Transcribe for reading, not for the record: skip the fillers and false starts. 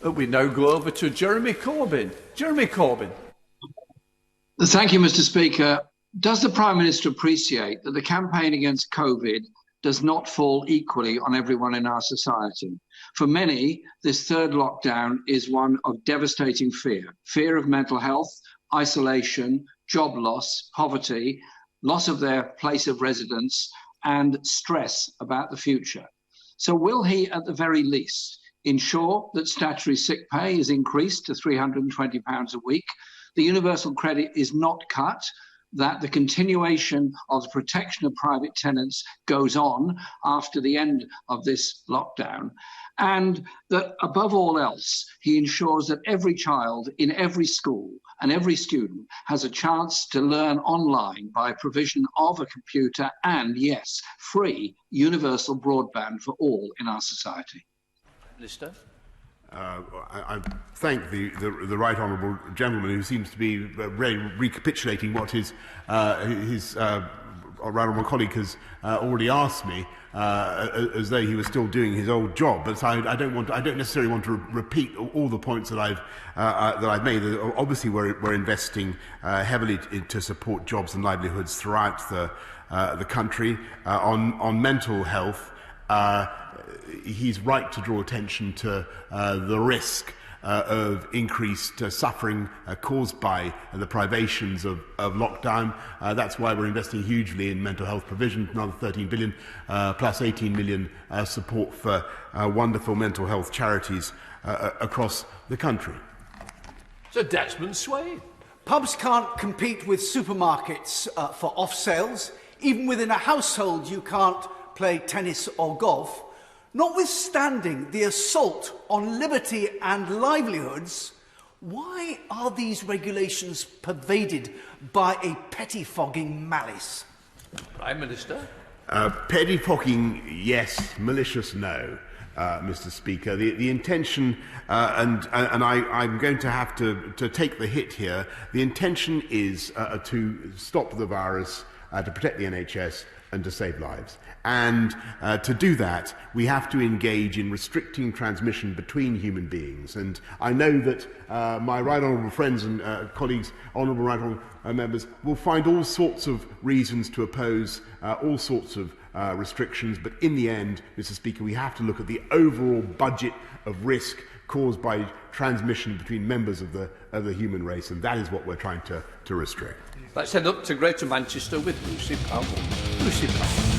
We now go over to Jeremy Corbyn. Jeremy Corbyn. Thank you, Mr. Speaker. Does the Prime Minister appreciate that the campaign against COVID does not fall equally on everyone in our society? For many, this third lockdown is one of devastating fear of mental health, isolation, job loss, poverty, loss of their place of residence, and stress about the future. So will he, at the very least, ensure that statutory sick pay is increased to £320 a week, the universal credit is not cut, that the continuation of the protection of private tenants goes on after the end of this lockdown, and that above all else, he ensures that every child in every school and every student has a chance to learn online by provision of a computer and, yes, free universal broadband for all in our society. Minister. I thank the right honourable gentleman, who seems to be recapitulating what his right honourable colleague has already asked me, as though he was still doing his old job. But I don't necessarily want to repeat all the points that I've made. Obviously, we're investing heavily to support jobs and livelihoods throughout the country. On mental health, he's right to draw attention to the risk of increased suffering caused by the privations of lockdown. That's why we're investing hugely in mental health provision, another 13 billion plus 18 million support for wonderful mental health charities across the country. So Desmond Swayne. Pubs can't compete with supermarkets for off sales. Even within a household, you can't play tennis or golf. Notwithstanding the assault on liberty and livelihoods, why are these regulations pervaded by a pettifogging malice? Prime Minister. Pettifogging, yes. Malicious, no. Mr. Speaker, the intention, and I'm going to have to take the hit here. The intention is to stop the virus, to protect the NHS, and to save lives. And to do that, we have to engage in restricting transmission between human beings. And I know that my right honourable friends and colleagues, honourable right honourable members, will find all sorts of reasons to oppose all sorts of restrictions. But in the end, Mr. Speaker, we have to look at the overall budget of risk caused by transmission between members of the human race, and that is what we're trying to restrict. Let's head up to Greater Manchester with Lucy Powell. Lucy Powell.